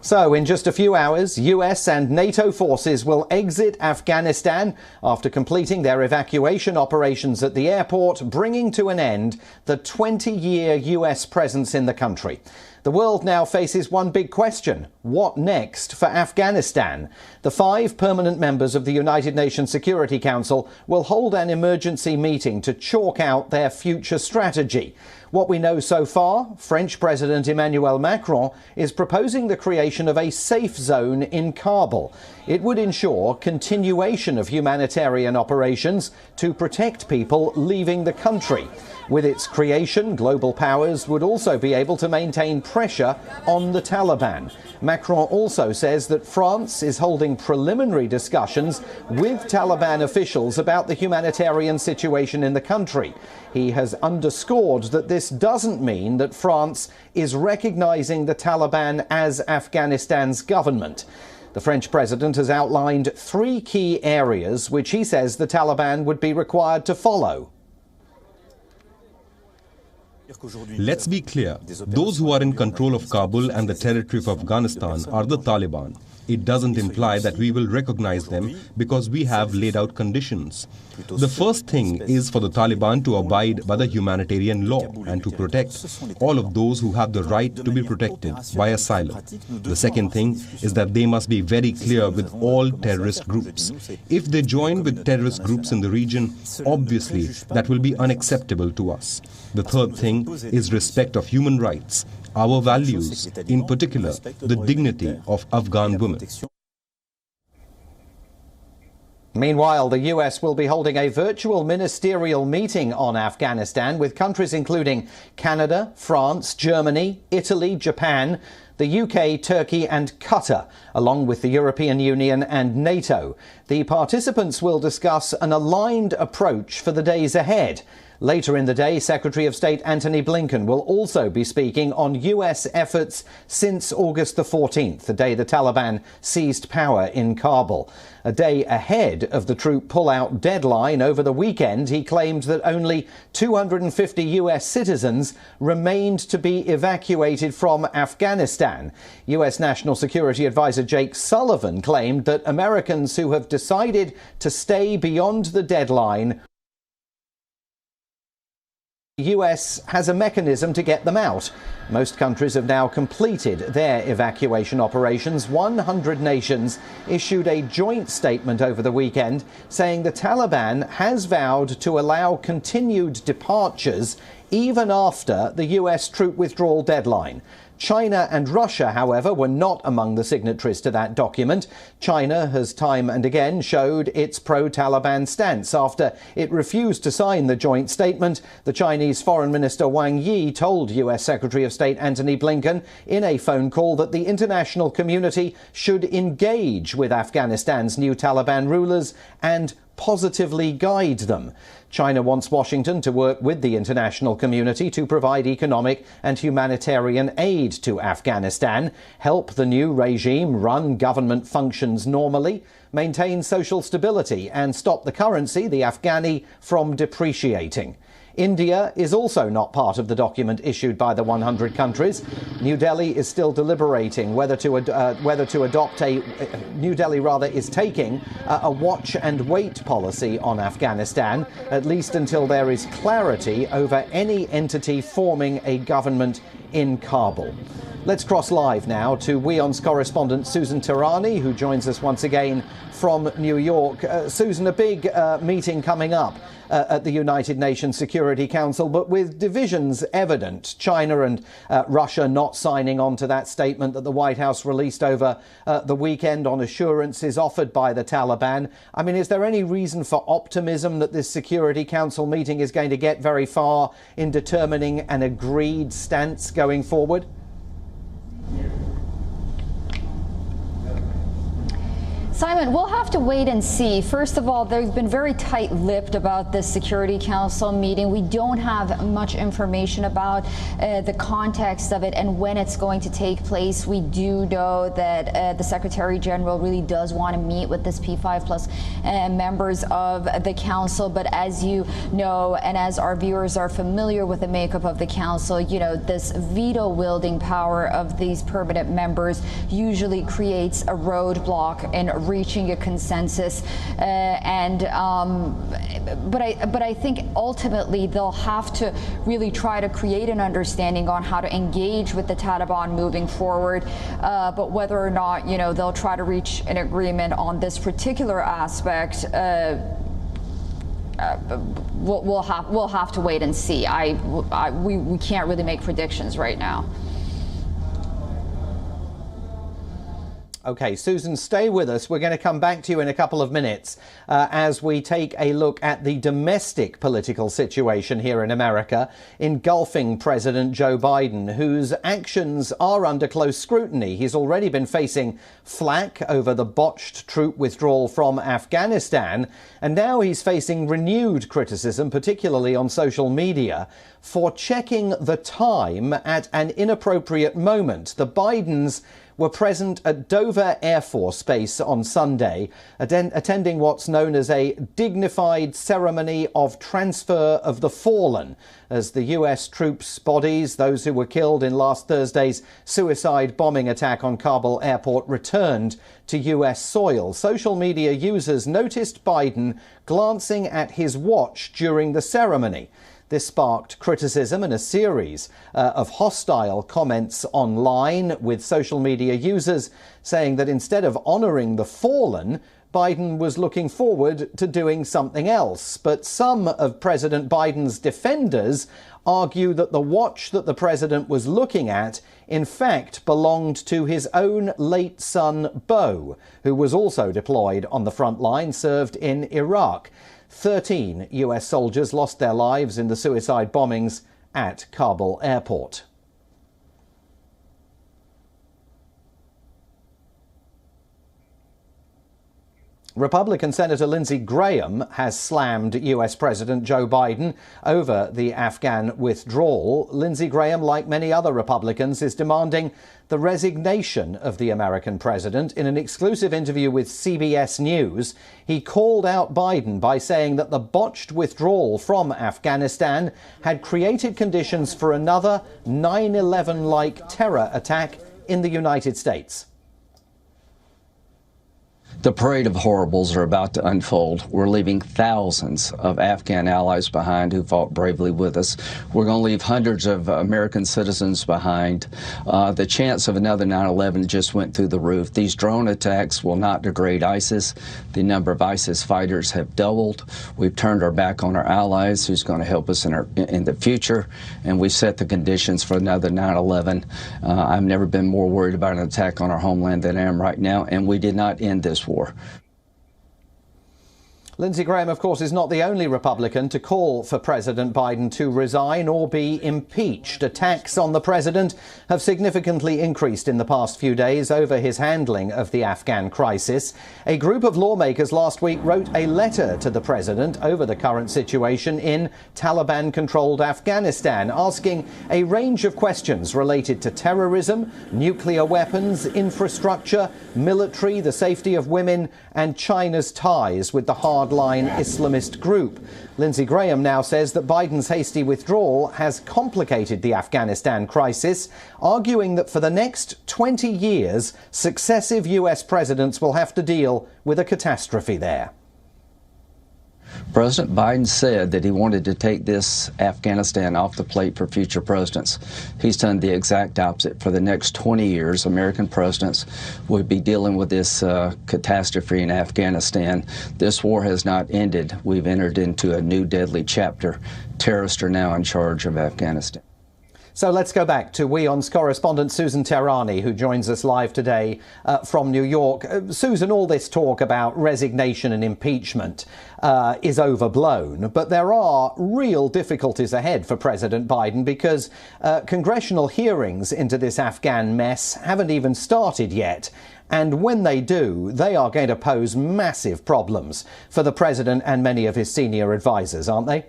So, in just a few hours, US and NATO forces will exit Afghanistan after completing their evacuation operations at the airport, bringing to an end the 20-year US presence in the country. The world now faces one big question: what next for Afghanistan? The 5 permanent members of the United Nations Security Council will hold an emergency meeting to chalk out their future strategy. What we know so far, French President Emmanuel Macron is proposing the creation of a safe zone in Kabul. It would ensure continuation of humanitarian operations to protect people leaving the country. With its creation, global powers would also be able to maintain pressure on the Taliban. Macron also says that France is holding preliminary discussions with Taliban officials about the humanitarian situation in the country. He has underscored that this doesn't mean that France is recognizing the Taliban as Afghanistan's government. The French president has outlined 3 key areas which he says the Taliban would be required to follow. Let's be clear, those who are in control of Kabul and the territory of Afghanistan are the Taliban. It doesn't imply that we will recognize them because we have laid out conditions. The first thing is for the Taliban to abide by the humanitarian law and to protect all of those who have the right to be protected by asylum. The second thing is that they must be very clear with all terrorist groups. If they join with terrorist groups in the region, obviously that will be unacceptable to us. The third thing is respect of human rights, our values, in particular the dignity of Afghan women. Meanwhile, the US will be holding a virtual ministerial meeting on Afghanistan with countries including Canada, France, Germany, Italy, Japan, the UK, Turkey and Qatar, along with the European Union and NATO. The participants will discuss an aligned approach for the days ahead. Later in the day, Secretary of State Antony Blinken will also be speaking on US efforts since August the 14th, the day the Taliban seized power in Kabul. A day ahead of the troop pull-out deadline over the weekend, he claimed that only 250 US citizens remained to be evacuated from Afghanistan. US National Security Advisor Jake Sullivan claimed that Americans who have decided to stay beyond the deadline, the US has a mechanism to get them out. Most countries have now completed their evacuation operations. 100 nations issued a joint statement over the weekend saying the Taliban has vowed to allow continued departures even after the US troop withdrawal deadline. China and Russia, however, were not among the signatories to that document. China has time and again showed its pro-Taliban stance. After it refused to sign the joint statement, the Chinese Foreign Minister Wang Yi told US Secretary of State Antony Blinken in a phone call that the international community should engage with Afghanistan's new Taliban rulers and positively guide them. China wants Washington to work with the international community to provide economic and humanitarian aid to Afghanistan, help the new regime run government functions normally, maintain social stability and stop the currency, the Afghani, from depreciating. India is also not part of the document issued by the 100 countries. New Delhi is still deliberating whether to adopt a watch and wait policy on Afghanistan, at least until there is clarity over any entity forming a government in Kabul. Let's cross live now to WION's correspondent Susan Tirani, who joins us once again from New York. Susan, a big meeting coming up at the United Nations Security Council, but with divisions evident. China and Russia not signing on to that statement that the White House released over the weekend on assurances offered by the Taliban. I mean, is there any reason for optimism that this Security Council meeting is going to get very far in determining an agreed stance going forward? Simon, we'll have to wait and see. First of all, they've been very tight-lipped about this Security Council meeting. We don't have much information about the context of it and when it's going to take place. We do know that the Secretary General really does want to meet with this P5 plus members of the Council. But as you know, and as our viewers are familiar with the makeup of the Council, you know, this veto-wielding power of these permanent members usually creates a roadblock in reaching a consensus, but I think ultimately they'll have to really try to create an understanding on how to engage with the Taliban moving forward. But whether or not, you know, they'll try to reach an agreement on this particular aspect, we'll have to wait and see. We can't really make predictions right now. OK, Susan, stay with us. We're going to come back to you in a couple of minutes as we take a look at the domestic political situation here in America, engulfing President Joe Biden, whose actions are under close scrutiny. He's already been facing flack over the botched troop withdrawal from Afghanistan, and now he's facing renewed criticism, particularly on social media, for checking the time at an inappropriate moment. The Bidens were present at Dover Air Force Base on Sunday, attending what's known as a dignified ceremony of transfer of the fallen, as the US troops' bodies, those who were killed in last Thursday's suicide bombing attack on Kabul airport, returned to US soil. Social media users noticed Biden glancing at his watch during the ceremony. This sparked criticism and a series of hostile comments online, with social media users saying that instead of honouring the fallen, Biden was looking forward to doing something else. But some of President Biden's defenders argue that the watch that the president was looking at, in fact, belonged to his own late son, Beau, who was also deployed on the front line, served in Iraq. 13 US soldiers lost their lives in the suicide bombings at Kabul airport. Republican Senator Lindsey Graham has slammed US President Joe Biden over the Afghan withdrawal. Lindsey Graham, like many other Republicans, is demanding the resignation of the American president. In an exclusive interview with CBS News, he called out Biden by saying that the botched withdrawal from Afghanistan had created conditions for another 9/11-like terror attack in the United States. The parade of horribles are about to unfold. We're leaving thousands of Afghan allies behind who fought bravely with us. We're going to leave hundreds of American citizens behind. The chance of another 9/11 just went through the roof. These drone attacks will not degrade ISIS. The number of ISIS fighters have doubled. We've turned our back on our allies, who's going to help us in the future, and we've set the conditions for another 9/11. I've never been more worried about an attack on our homeland than I am right now, and we did not end this war. Lindsey Graham, of course, is not the only Republican to call for President Biden to resign or be impeached. Attacks on the president have significantly increased in the past few days over his handling of the Afghan crisis. A group of lawmakers last week wrote a letter to the president over the current situation in Taliban-controlled Afghanistan, asking a range of questions related to terrorism, nuclear weapons, infrastructure, military, the safety of women, and China's ties with the hardline Islamist group. Lindsey Graham now says that Biden's hasty withdrawal has complicated the Afghanistan crisis, arguing that for the next 20 years, successive US presidents will have to deal with a catastrophe there. President Biden said that he wanted to take this Afghanistan off the plate for future presidents. He's done the exact opposite. For the next 20 years, American presidents would be dealing with this catastrophe in Afghanistan. This war has not ended. We've entered into a new deadly chapter. Terrorists are now in charge of Afghanistan. So let's go back to WION's correspondent Susan Tehrani, who joins us live today from New York. Susan, all this talk about resignation and impeachment is overblown, but there are real difficulties ahead for President Biden because congressional hearings into this Afghan mess haven't even started yet. And when they do, they are going to pose massive problems for the president and many of his senior advisors, aren't they?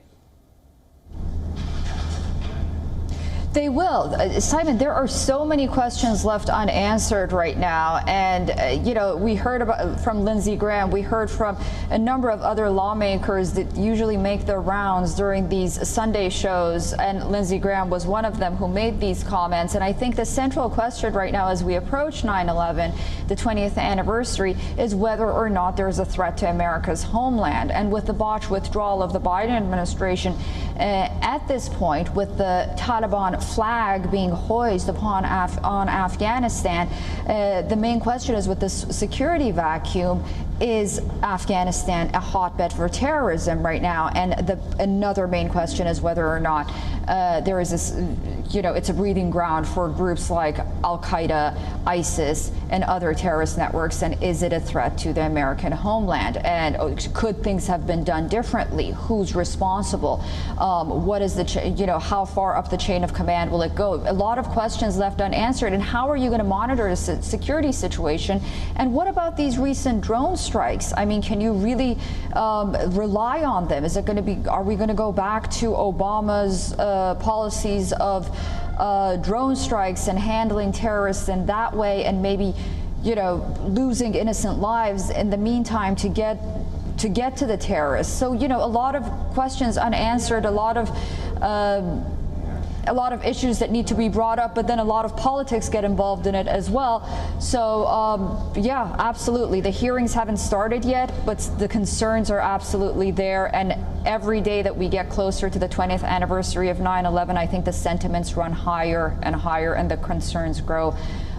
They will. Simon, there are so many questions left unanswered right now. And, we heard from Lindsey Graham. We heard from a number of other lawmakers that usually make their rounds during these Sunday shows. And Lindsey Graham was one of them who made these comments. And I think the central question right now as we approach 9/11, the 20th anniversary, is whether or not there's a threat to America's homeland. And with the botched withdrawal of the Biden administration, at this point, with the Taliban flag being hoisted on Afghanistan, the main question is, with this security vacuum, is Afghanistan a hotbed for terrorism right now? And another main question is whether or not there is this, it's a breeding ground for groups like Al-Qaeda, ISIS, and other terrorist networks. And is it a threat to the American homeland? And could things have been done differently? Who's responsible? What is how far up the chain of command will it go? A lot of questions left unanswered. And how are you going to monitor the security situation? And what about these recent drone strikes? I mean, can you really rely on them? Is it going to be? Are we going to go back to Obama's policies of drone strikes and handling terrorists in that way, and maybe, losing innocent lives in the meantime to get to the terrorists? So, a lot of questions unanswered, a lot of issues that need to be brought up, but then a lot of politics get involved in it as well. So, yeah, absolutely. The hearings haven't started yet, but the concerns are absolutely there. And every day that we get closer to the 20th anniversary of 9/11, I think the sentiments run higher and higher, and the concerns grow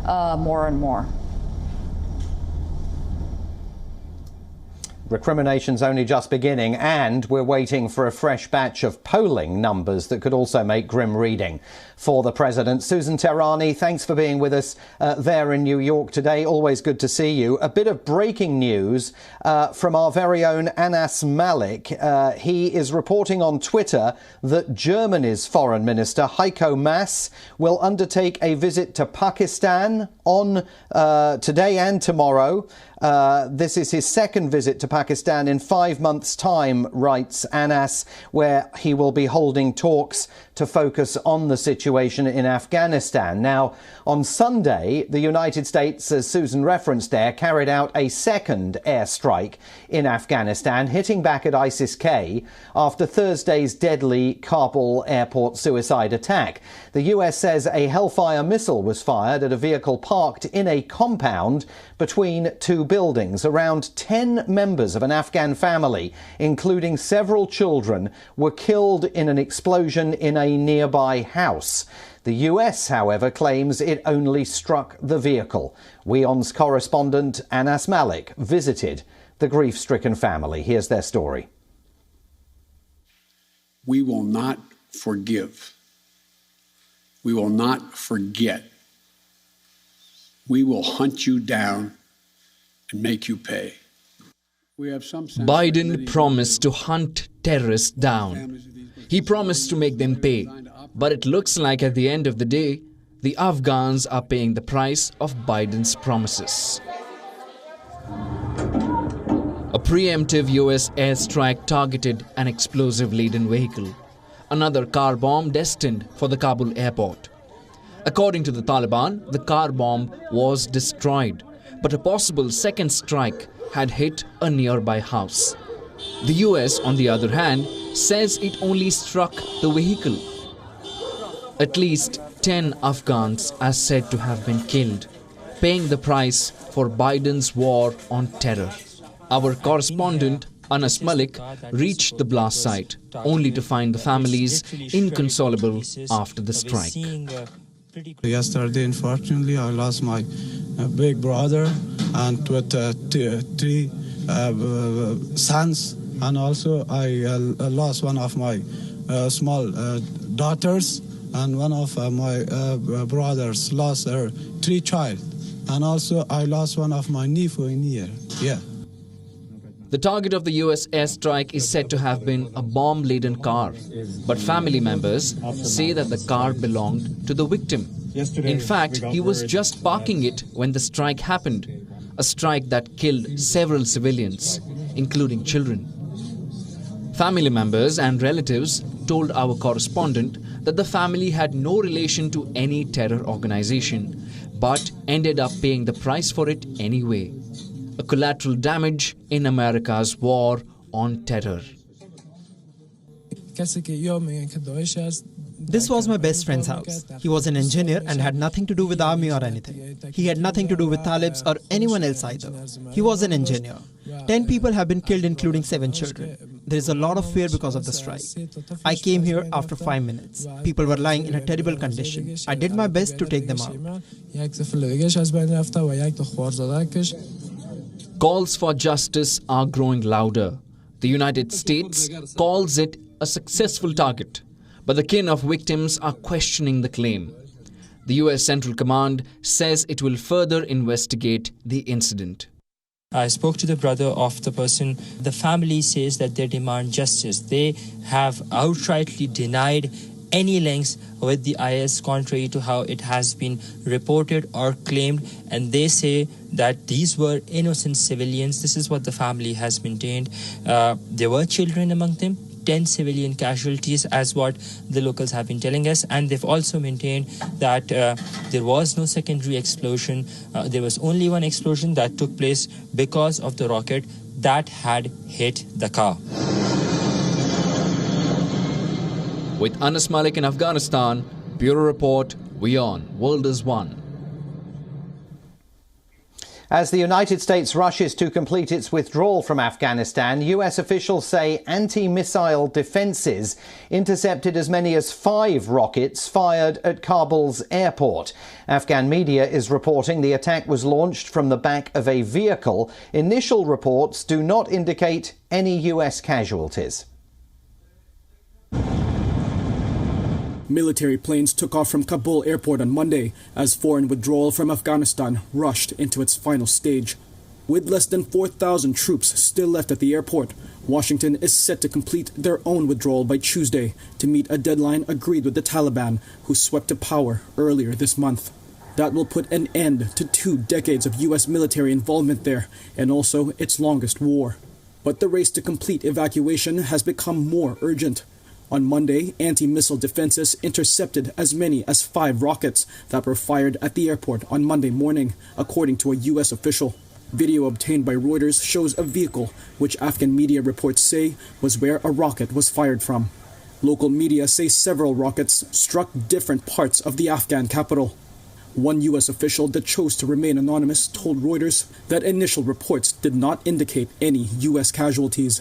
more and more. Recrimination's only just beginning, and we're waiting for a fresh batch of polling numbers that could also make grim reading for the president. Susan Tehrani, thanks for being with us there in New York today. Always good to see you. A bit of breaking news from our very own Anas Malik. He is reporting on Twitter that Germany's Foreign Minister Heiko Maas will undertake a visit to Pakistan on today and tomorrow. This is his second visit to Pakistan in 5 months' time, writes Anas, where he will be holding talks to focus on the situation in Afghanistan. Now, on Sunday, the United States, as Susan referenced there, carried out a second airstrike in Afghanistan, hitting back at ISIS-K after Thursday's deadly Kabul airport suicide attack. The US says a Hellfire missile was fired at a vehicle parked in a compound between two buildings. Around 10 members of an Afghan family, including several children, were killed in an explosion in a nearby house. The US, however, claims it only struck the vehicle. WION's correspondent Anas Malik visited the grief-stricken family. Here's their story. We will not forgive. We will not forget. We will hunt you down and make you pay. Biden promised to hunt terrorists down. He promised to make them pay. But it looks like at the end of the day, the Afghans are paying the price of Biden's promises. A preemptive US airstrike targeted an explosive-laden vehicle, another car bomb destined for the Kabul airport. According to the Taliban, the car bomb was destroyed, but a possible second strike had hit a nearby house. The US, on the other hand, says it only struck the vehicle. At least 10 Afghans are said to have been killed, paying the price for Biden's war on terror. Our correspondent, Anas Malik, reached the blast site, only to find the families inconsolable after the strike. Yesterday, unfortunately, I lost my big brother and with three sons, and also I lost one of my small daughters, and one of my brothers lost her 3 child, and also I lost one of my nephew in here. Yeah. The target of the US airstrike is said to have been a bomb-laden car, but family members say that the car belonged to the victim. In fact, he was just parking it when the strike happened. a strike that killed several civilians, including children. Family members and relatives told our correspondent that the family had no relation to any terror organization, but ended up paying the price for it anyway. A collateral damage in America's war on terror. This was my best friend's house. He was an engineer and had nothing to do with army or anything. He had nothing to do with Talibs or anyone else either. He was an engineer. 10 people have been killed, including 7 children. There is a lot of fear because of the strike. I came here after 5 minutes. People were lying in a terrible condition. I did my best to take them out. Calls for justice are growing louder. The United States calls it a successful target, but the kin of victims are questioning the claim. The US Central Command says it will further investigate the incident. I spoke to the brother of the person. The family says that they demand justice. They have outrightly denied any links with the IS, contrary to how it has been reported or claimed, and they say that these were innocent civilians. This is what the family has maintained. There were children among them, 10 civilian casualties, as what the locals have been telling us, and they've also maintained that there was no secondary explosion. There was only one explosion that took place because of the rocket that had hit the car. With Anas Malik in Afghanistan, Bureau Report, WION, World is One. As the United States rushes to complete its withdrawal from Afghanistan, US officials say anti-missile defences intercepted as many as 5 rockets fired at Kabul's airport. Afghan media is reporting the attack was launched from the back of a vehicle. Initial reports do not indicate any US casualties. Military planes took off from Kabul airport on Monday as foreign withdrawal from Afghanistan rushed into its final stage. With less than 4,000 troops still left at the airport, Washington is set to complete their own withdrawal by Tuesday to meet a deadline agreed with the Taliban, who swept to power earlier this month. That will put an end to 2 decades of U.S. military involvement there, and also its longest war. But the race to complete evacuation has become more urgent. On Monday, anti-missile defenses intercepted as many as 5 rockets that were fired at the airport on Monday morning, according to a U.S. official. Video obtained by Reuters shows a vehicle, which Afghan media reports say was where a rocket was fired from. Local media say several rockets struck different parts of the Afghan capital. One U.S. official that chose to remain anonymous told Reuters that initial reports did not indicate any U.S. casualties.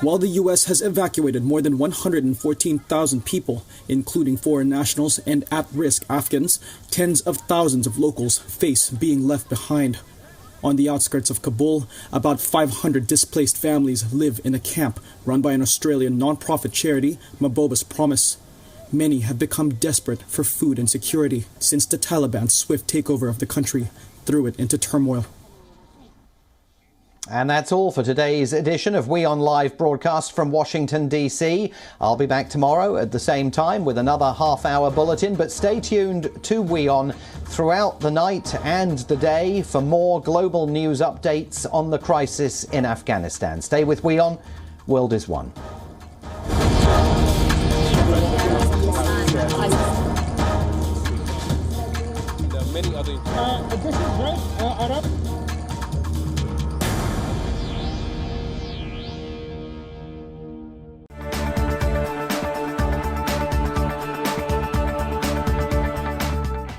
While the U.S. has evacuated more than 114,000 people, including foreign nationals and at-risk Afghans, tens of thousands of locals face being left behind. On the outskirts of Kabul, about 500 displaced families live in a camp run by an Australian non-profit charity, Maboba's Promise. Many have become desperate for food and security since the Taliban's swift takeover of the country threw it into turmoil. And that's all for today's edition of WION Live broadcast from Washington, D.C. I'll be back tomorrow at the same time with another half-hour bulletin, but stay tuned to WION throughout the night and the day for more global news updates on the crisis in Afghanistan. Stay with WION. World is One. This is right, Arab.